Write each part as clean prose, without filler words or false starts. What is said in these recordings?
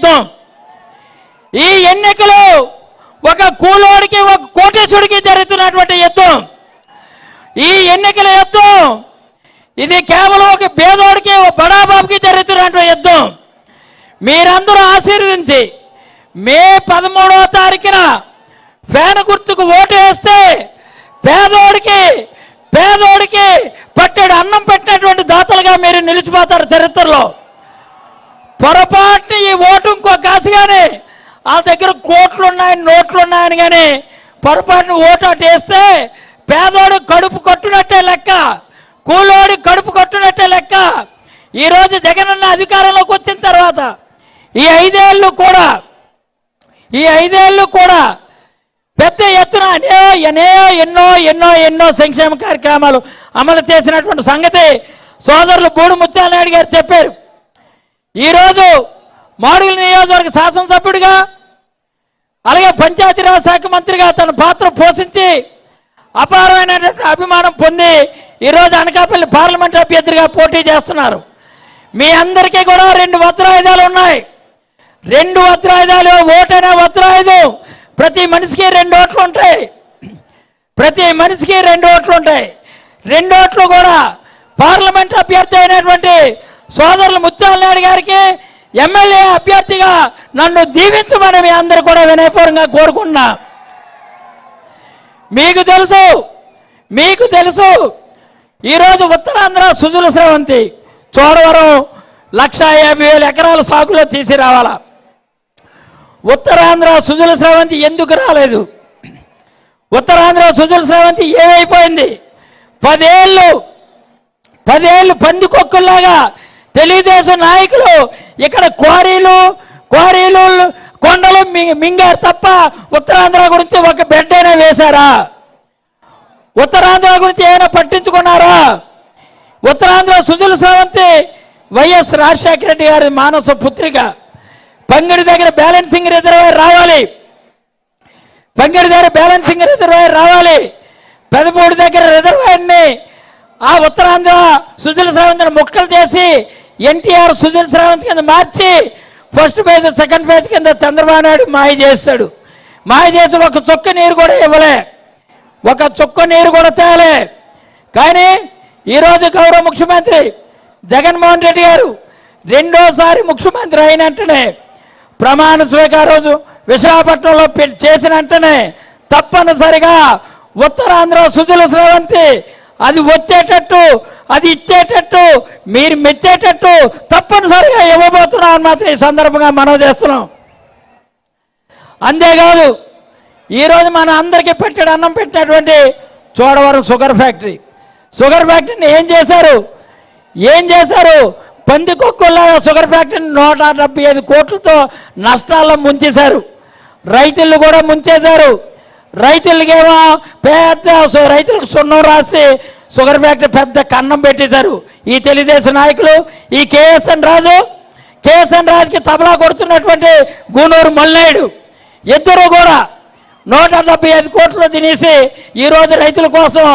యుద్ధం. ఈ ఎన్నికలు ఒక కూలోడికి ఒక కోటేశ్వడికి జరుగుతున్నటువంటి యుద్ధం. ఈ ఎన్నికల యుద్ధం ఇది కేవలం ఒక పేదోడికి ఒక బడాబాబుకి జరుగుతున్నటువంటి యుద్ధం. మీరందరూ ఆశీర్వదించి మే 13వ తారీఖున ఫ్యాన్ గుర్తుకు ఓటు వేస్తే పేదోడికి పట్టెడు అన్నం పెట్టినటువంటి దాతలుగా మీరు నిలిచిపోతారు చరిత్రలో. పొరపాటున ఈ ఓటు ఇంకో కాసుగానే వాళ్ళ దగ్గర కోట్లున్నాయని నోట్లున్నాయని కానీ పొరపాటున ఓటు అటు వేస్తే పేదోడు కడుపు కొట్టునట్టే లెక్క, కూలోడి కడుపు కొట్టునట్టే లెక్క. ఈరోజు జగనన్న అధికారంలోకి వచ్చిన తర్వాత ఈ ఐదేళ్ళు కూడా పెద్ద ఎత్తున ఎన్నో సంక్షేమ కార్యక్రమాలు అమలు చేసినటువంటి సంగతి సోదరులు బూడి ముత్యాల నాయుడు గారు చెప్పారు. ఈరోజు మాడుగుల నియోజకవర్గ శాసనసభ్యుడిగా అలాగే పంచాయతీరాజ్ శాఖ మంత్రిగా తన పాత్ర పోషించి అపారమైనటువంటి అభిమానం పొంది ఈరోజు అనకాపల్లి పార్లమెంట్ అభ్యర్థిగా పోటీ చేస్తున్నారు. మీ అందరికీ కూడా 2 వజ్రాయుధాలు ఉన్నాయి. 2 వజ్రాయుధాలు, ఓటనే వజ్రాయుధం. ప్రతి మనిషికి 2 ఓట్లు ఉంటాయి. 2 ఓట్లు కూడా పార్లమెంట్ అభ్యర్థి అయినటువంటి సోదరులు ముత్యాల నాయుడు గారికి ఎమ్మెల్యే అభ్యర్థిగా నన్ను దీవించమని మీ అందరూ కూడా వినయపూర్వకంగా కోరుకున్నా. మీకు తెలుసు ఈరోజు ఉత్తరాంధ్ర సుజల స్రవంతి చోడవరం 1,50,000 ఎకరాల సాగులో తీసిరావాలా. ఉత్తరాంధ్ర సుజల స్రవంతి ఎందుకు రాలేదు? ఉత్తరాంధ్ర సుజల స్రవంతి ఏమైపోయింది? 10 ఏళ్ళు పందికొక్కుల్లాగా తెలుగుదేశం నాయకులు ఇక్కడ క్వారీలు కొండలు మింగారు తప్ప ఉత్తరాంధ్ర గురించి ఒక బెడ్ అయినా వేశారా? ఉత్తరాంధ్ర గురించి ఏమైనా పట్టించుకున్నారా? ఉత్తరాంధ్ర సుజల స్రవంతి వైఎస్ రాజశేఖర రెడ్డి గారి మానస పుత్రిక. పంగిడి దగ్గర బ్యాలెన్సింగ్ రిజర్వాయర్ రావాలి. పెదపూడి దగ్గర రిజర్వాయర్ని ఆ ఉత్తరాంధ్ర సుజల స్రవంతిని ముక్కలు చేసి ఎన్టీఆర్ సుజల స్రవంతి కింద మార్చి ఫస్ట్ ఫేజ్ సెకండ్ ఫేజ్ కింద చంద్రబాబు నాయుడు మాయ చేసి ఒక చుక్క నీరు కూడా ఇవ్వలే, ఒక చుక్క నీరు కూడా తేలే. కానీ ఈరోజు గౌరవ ముఖ్యమంత్రి జగన్మోహన్ రెడ్డి గారు రెండోసారి ముఖ్యమంత్రి అయిన వెంటనే ప్రమాణ స్వీకారం రోజు విశాఖపట్నంలో చేసిన వెంటనే తప్పనిసరిగా ఉత్తరాంధ్ర సుజల స్రవంతి అది వచ్చేటట్టు, అది ఇచ్చేటట్టు, మీరు మెచ్చేటట్టు తప్పనిసరిగా ఇవ్వబోతున్నాం మాత్రం ఈ సందర్భంగా మనవి చేస్తున్నాం. అంతేకాదు ఈరోజు మన అందరికీ పెట్టాడు అన్నం పెట్టినటువంటి చోడవరం షుగర్ ఫ్యాక్టరీని ఏం చేశారు? పందికొక్కుల్లా షుగర్ ఫ్యాక్టరీని 175 కోట్లతో నష్టాల్లో ముంచేశారు. రైతులు కూడా ముంచేశారు. రైతులకేమో రైతులకు సున్నం రాసి షుగర్ ఫ్యాక్టరీ పెద్ద కన్నం పెట్టేశారు ఈ తెలుగుదేశం నాయకులు. ఈ కేఎస్ఎన్ రాజుకి తబలా కొడుతున్నటువంటి గూనూరు మల్నాయుడు ఇద్దరు కూడా 175 కోట్లు తినేసి ఈరోజు రైతుల కోసం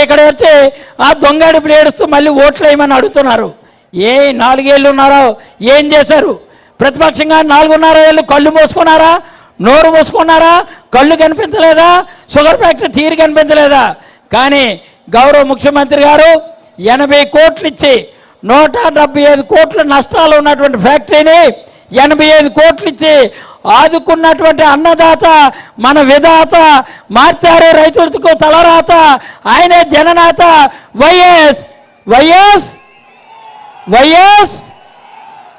ఇక్కడ వచ్చి ఆ దొంగడుపులు ఏడుస్తూ మళ్ళీ ఓట్లు వేయమని అడుగుతున్నారు. 4 ఏళ్ళు ఉన్నారో ఏం చేశారు? ప్రతిపక్షంగా 4.5 ఏళ్ళు కళ్ళు మూసుకున్నారా? నోరు మూసుకున్నారా? కళ్ళు కనిపించలేదా? షుగర్ ఫ్యాక్టరీ తీరు కనిపించలేదా? కానీ గౌరవ ముఖ్యమంత్రి గారు 80 కోట్లు ఇచ్చి 175 కోట్ల నష్టాలు ఉన్నటువంటి ఫ్యాక్టరీని 85 కోట్లు ఇచ్చి ఆదుకున్నటువంటి అన్నదాత, మన విధాత, మార్చారు రైతులకు తలరాత. ఆయనే జననేత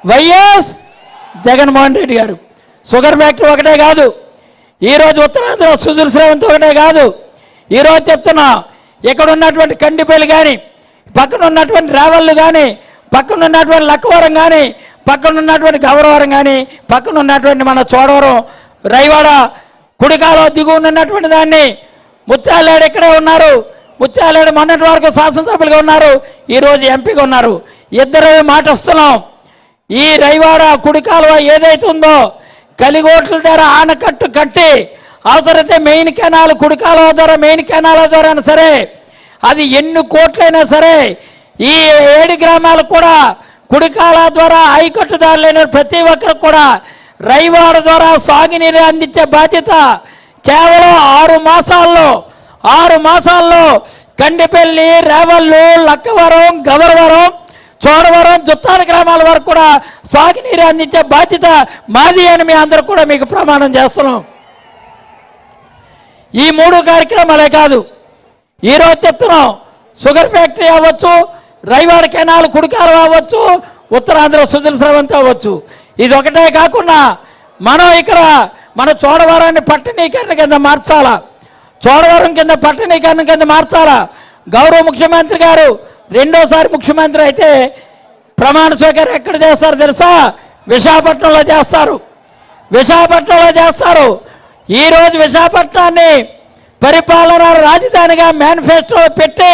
వైఎస్ జగన్మోహన్ రెడ్డి గారు. షుగర్ ఫ్యాక్టరీ ఒకటే కాదు, ఈరోజు ఉత్తరాంధ్ర సుజల స్రవంతి ఒకటే కాదు. ఈరోజు చెప్తున్నా, ఇక్కడ ఉన్నటువంటి కండిపల్లి కానీ, పక్కన ఉన్నటువంటి రావళ్ళు కానీ, పక్కన ఉన్నటువంటి లక్కవరం కానీ, పక్కన ఉన్నటువంటి గౌరవరం కానీ, పక్కన ఉన్నటువంటి మన చోడవరం రైవాడ కుడికాలో దిగువనున్నటువంటి దాన్ని ముత్యాలనాయుడు ఇక్కడే ఉన్నారు. ముత్యాలనాయుడు మొన్నటి వరకు శాసనసభ్యులుగా ఉన్నారు, ఈరోజు ఎంపీగా ఉన్నారు. ఇద్దరు మాట వస్తున్నాం. ఈ రైవాడ కుడికాలువ ఏదైతే ఉందో కలిగోట్ల ద్వారా ఆనకట్టు కట్టి అవసరమైతే మెయిన్ కెనాల్ కుడికాలువ ద్వారా మెయిన్ కెనాల ద్వారా సరే, అది ఎన్ని కోట్లైనా సరే ఈ 7 గ్రామాలకు కూడా కుడికాల ద్వారా ఆయకట్టుదారులైన ప్రతి ఒక్కరికి కూడా రైవాడ ద్వారా సాగునీరు అందించే బాధ్యత కేవలం 6 మాసాల్లో కండిపల్లి, రేవళ్ళు, లక్కవరం, గవరవరం, చోడవరం, జుత్తాల గ్రామాల వరకు కూడా సాగునీరు అందించే బాధ్యత మాది అని మీ అందరూ కూడా మీకు ప్రమాణం చేస్తున్నాం. ఈ 3 కార్యక్రమాలే కాదు, ఈరోజు చెప్తున్నాం. షుగర్ ఫ్యాక్టరీ అవ్వచ్చు, రైవాడ కెనాల్ కుడికాలు అవ్వచ్చు, ఉత్తరాంధ్ర సుజల స్రవంతి అవ్వచ్చు. ఇది ఒకటే కాకుండా మనం ఇక్కడ మన చోడవరాన్ని పట్టణీకరణ కింద మార్చాలా, చోడవరం కింద పట్టణీకరణ కింద మార్చాలా. గౌరవ ముఖ్యమంత్రి గారు రెండోసారి ముఖ్యమంత్రి అయితే ప్రమాణ స్వీకారం ఎక్కడ చేస్తారో తెలుసా? విశాఖపట్నంలో చేస్తారు. ఈరోజు విశాఖపట్నాన్ని పరిపాలనా రాజధానిగా మేనిఫెస్టోలో పెట్టి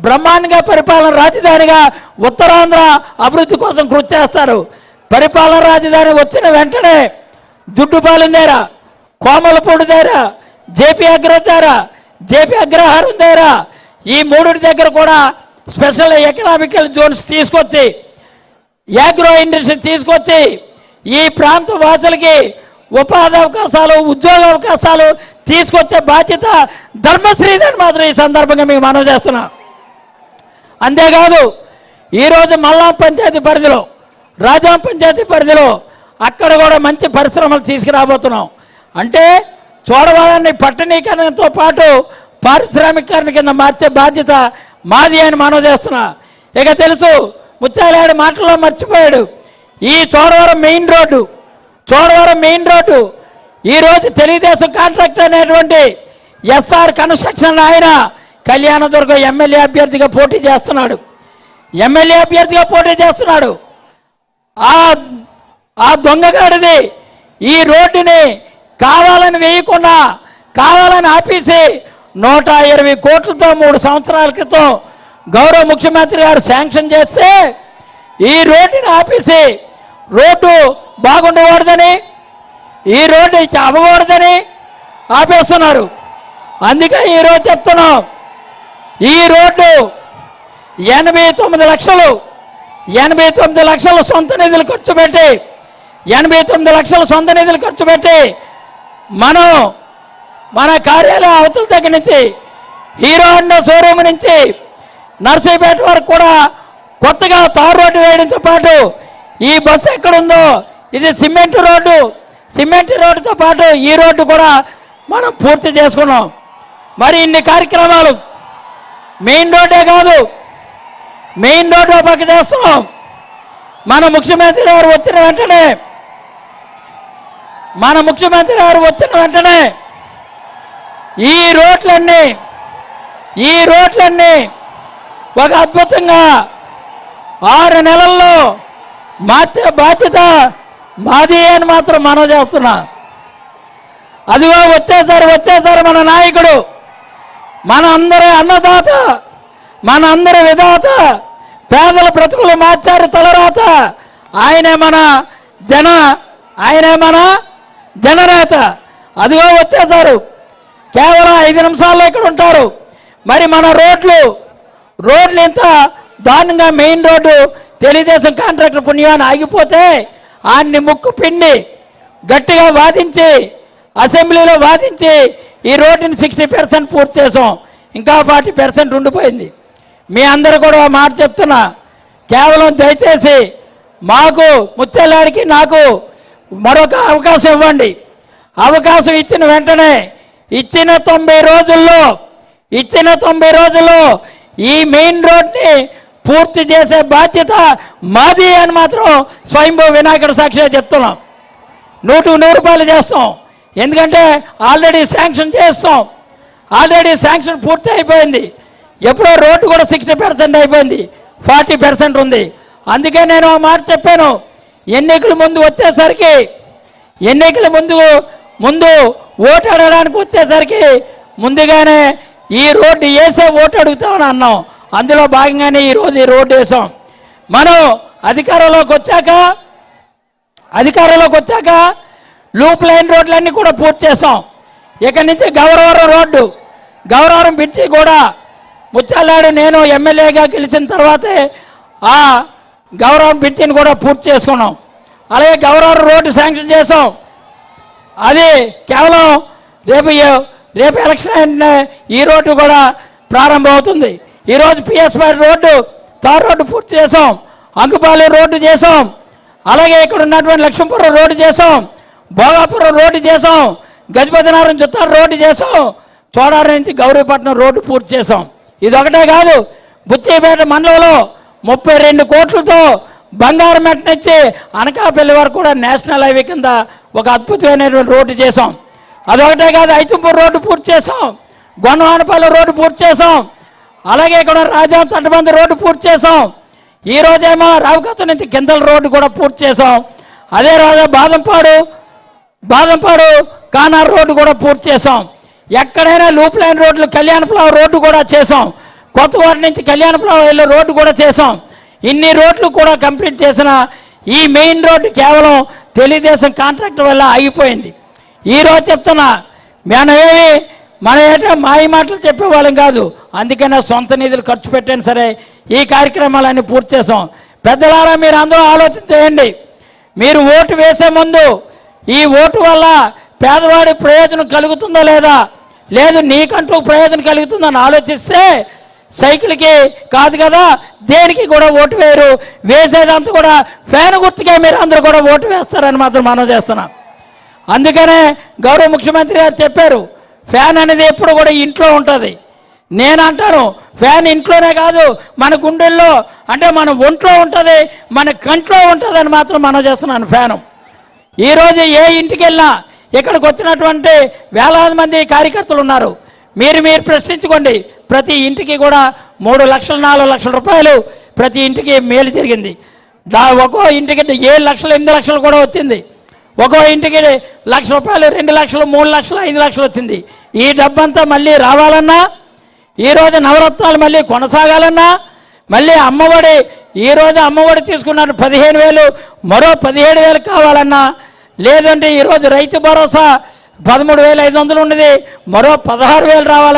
బ్రహ్మాండంగా పరిపాలన రాజధానిగా ఉత్తరాంధ్ర అభివృద్ధి కోసం కృషి చేస్తారు. పరిపాలన రాజధాని వచ్చిన వెంటనే దుడ్డుపాలెం దగ్గర, కోమలపూడి దగ్గర, జేపీ అగ్రహారం దగ్గర ఈ 3 దగ్గర కూడా స్పెషల్ ఎకనామికల్ జోన్స్ తీసుకొచ్చి, యాగ్రో ఇండస్ట్రీ తీసుకొచ్చి ఈ ప్రాంత వాసులకి ఉపాధి అవకాశాలు, ఉద్యోగ అవకాశాలు తీసుకొచ్చే బాధ్యత ధర్మశ్రీదని మాత్రం ఈ సందర్భంగా మీకు మనవి చేస్తున్నా. అంతేకాదు ఈరోజు మల్లాం పంచాయతీ పరిధిలో, రాజాం పంచాయతీ పరిధిలో అక్కడ కూడా మంచి పరిశ్రమలు తీసుకురాబోతున్నాం. అంటే చోడవరాన్ని పట్టణీకరణతో పాటు పారిశ్రామికరణ కింద మార్చే బాధ్యత మాది అని మనవి చేస్తున్నా. ఇక తెలుసు, ముత్యాలయాడు మాటల్లో మర్చిపోయాడు. ఈ చోడవరం మెయిన్ రోడ్డు ఈరోజు తెలుగుదేశం కాంట్రాక్టర్ అనేటువంటి ఎస్ఆర్ కన్స్ట్రక్షన్ ఆయన కళ్యాణదుర్గం ఎమ్మెల్యే అభ్యర్థిగా పోటీ చేస్తున్నాడు. ఆ దొంగగాడిది ఈ రోడ్డుని కావాలని వేయకుండా, కావాలని ఆపేసి 120 కోట్లతో 3 సంవత్సరాల క్రితం గౌరవ ముఖ్యమంత్రి గారు శాంక్షన్ చేస్తే ఈ రోడ్డుని ఆపేసి రోడ్డు బాగుండకూడదని, ఈ రోడ్డు అవ్వకూడదని ఆపేస్తున్నారు. అందుకే ఈరోజు చెప్తున్నాం, ఈ రోడ్డు 89 లక్షలు సొంత నిధులు ఖర్చు పెట్టి మనం మన కార్యాలయం అవతల దగ్గర నుంచి హీరో హోండా షోరూమ్ నుంచి నర్సీపేట వరకు కూడా కొత్తగా తారు రోడ్డు వేయడంతో పాటు ఈ బస్సు ఎక్కడుందో ఇది సిమెంట్ రోడ్డుతో పాటు ఈ రోడ్డు కూడా మనం పూర్తి చేసుకున్నాం. మరి ఇన్ని కార్యక్రమాలు మెయిన్ రోడ్డే కాదు, మెయిన్ రోడ్డు పక్క చేస్తున్నాం. మన ముఖ్యమంత్రి గారు వచ్చిన వెంటనే ఈ రోడ్లన్నీ ఒక అద్భుతంగా 6 నెలల్లో మార్చే బాధ్యత మాది అని మాత్రం మనం చేస్తున్నా. అదిగో వచ్చేసారు మన నాయకుడు, మన అందరి అన్నదాత, మన అందరి విధాత, పేదల బ్రతుకులు మార్చారు తలరాత. ఆయనే మన జననేత. అదిగో వచ్చేసారు. కేవలం 5 నిమిషాల్లో ఇక్కడ ఉంటారు. మరి మన రోడ్లు ఇంత దారుణంగా మెయిన్ రోడ్డు తెలుగుదేశం కాంట్రాక్టర్ పుణ్యాన్ని ఆగిపోతే ఆయన్ని ముక్కు పిండి గట్టిగా వాదించి అసెంబ్లీలో వాదించి ఈ రోడ్డుని 60% పూర్తి చేసాం. ఇంకా 40% ఉండిపోయింది. మీ అందరూ కూడా మాట చెప్తున్నా, కేవలం దయచేసి మాకు ముత్యాలయాడికి నాకు మరొక అవకాశం ఇవ్వండి. అవకాశం ఇచ్చిన వెంటనే ఇచ్చిన 90 రోజుల్లో ఈ మెయిన్ రోడ్ని పూర్తి చేసే బాధ్యత మాది అని మాత్రం స్వయంభూ వినాయకుడు సాక్షిగా చెప్తున్నాం. 100 చేస్తాం. ఎందుకంటే ఆల్రెడీ శాంక్షన్ పూర్తి అయిపోయింది. ఎప్పుడో రోడ్డు కూడా 60% అయిపోయింది, 40% ఉంది. అందుకే నేను ఆ మాట చెప్పాను. ఎన్నికల ముందు ఓటు అడగడానికి వచ్చేసరికి ముందుగానే ఈ రోడ్డు వేసే ఓటు అడుగుతామని అన్నాం. అందులో భాగంగానే ఈరోజు ఈ రోడ్డు వేసాం. మనం అధికారంలోకి వచ్చాక లూప్ లైన్ రోడ్లన్నీ కూడా పూర్తి చేసాం. ఇక్కడి నుంచి గౌరవరం బ్రిడ్జి కూడా ముత్యాలనాడు నేను ఎమ్మెల్యేగా గెలిచిన తర్వాతే ఆ గౌరవం బ్రిడ్జిని కూడా పూర్తి చేసుకున్నాం. అలాగే గౌరవ రోడ్డు శాంక్షన్ చేసాం. అది కేవలం రేపు ఎలక్షన్ అంటే ఈ రోడ్డు కూడా ప్రారంభమవుతుంది. ఈరోజు పిఎస్5 రోడ్డు తార్ రోడ్డు పూర్తి చేసాం, అంకుపాలెం రోడ్డు చేసాం, అలాగే ఇక్కడ ఉన్నటువంటి లక్ష్మీపురం రోడ్డు చేసాం, భోగాపురం రోడ్డు చేసాం, గజపతినగరం చుట్టాల రోడ్డు చేసాం, చోడారం నుంచి గౌరీపట్నం రోడ్డు పూర్తి చేసాం. ఇదొకటే కాదు, బుచ్చిపేట మండలంలో 32 కోట్లతో బంగారమెట్ నుంచి అనకాపల్లి వరకు కూడా నేషనల్ హైవే కింద ఒక అద్భుతమైనటువంటి రోడ్డు చేసాం. అదొకటే కాదు, ఐతుంపూర్ రోడ్డు పూర్తి చేసాం, గొన్నవానపల్లి రోడ్డు పూర్తి చేసాం, అలాగే ఇక్కడ రాజా తటబంది రోడ్డు పూర్తి చేసాం. ఈ రోజేమో రావుకత్త నుంచి కిందల రోడ్డు కూడా పూర్తి చేసాం. అదే రోజు బాదంపాడు కానార్ రోడ్డు కూడా పూర్తి చేసాం. ఎక్కడైనా లూప్ లైన్ రోడ్లు కళ్యాణపురం రోడ్డు కూడా చేసాం. కొత్తవారి నుంచి కళ్యాణపురం వెళ్ళే రోడ్డు కూడా చేసాం. ఇన్ని రోడ్లు కూడా కంప్లీట్ చేసిన ఈ మెయిన్ రోడ్డు కేవలం తెలుగుదేశం కాంట్రాక్టర్ వల్ల ఆగిపోయింది. ఈరోజు చెప్తున్నా, మన ఏంటో మాయ మాటలు చెప్పేవాళ్ళం కాదు. అందుకనే సొంత నిధులు ఖర్చు పెట్టాను సరే ఈ కార్యక్రమాలన్నీ పూర్తి చేసాం. పెద్దలారా మీరు అందరూ ఆలోచన చేయండి. మీరు ఓటు వేసే ముందు ఈ ఓటు వల్ల పేదవాడి ప్రయోజనం కలుగుతుందో లేదా, లేదు నీకంటూ ప్రయోజనం కలుగుతుందని ఆలోచిస్తే సైకిల్కి కాదు కదా, దేనికి కూడా ఓటు వేయరు. వేసేదంతా కూడా ఫ్యాన్ గుర్తుకే మీరు అందరూ కూడా ఓటు వేస్తారని మాత్రం మనం చేస్తున్నాం. అందుకనే గౌరవ ముఖ్యమంత్రి గారు చెప్పారు, ఫ్యాన్ అనేది ఎప్పుడు కూడా ఇంట్లో ఉంటుంది. నేను అంటాను, ఫ్యాన్ ఇంట్లోనే కాదు మన గుండెల్లో, అంటే మన ఒంట్లో ఉంటుంది, మన కంట్లో ఉంటుంది అని మాత్రం మనం చేస్తున్నాను ఫ్యాను. ఈరోజు ఏ ఇంటికి వెళ్ళినా ఇక్కడికి వచ్చినటువంటి వేలాది మంది కార్యకర్తలు ఉన్నారు. మీరు ప్రశ్నించుకోండి. ప్రతి ఇంటికి కూడా 3 లక్షలు 4 లక్షల రూపాయలు ప్రతి ఇంటికి మేలు జరిగింది. ఒక్కో ఇంటికి 7 లక్షలు 8 లక్షలు కూడా వచ్చింది. ఒక్కో ఇంటికి 1 లక్ష రూపాయలు 2 లక్షలు 3 లక్షలు 5 లక్షలు వచ్చింది. ఈ డబ్బంతా మళ్ళీ రావాలన్నా, ఈరోజు నవరత్నాలు మళ్ళీ కొనసాగాలన్నా, మళ్ళీ అమ్మఒడి ఈరోజు అమ్మఒడి తీసుకున్నారు 15,000, మరో 17,000 కావాలన్నా, లేదంటే ఈరోజు రైతు భరోసా 13,500 ఉన్నది, మరో 16,000 రావాలన్నా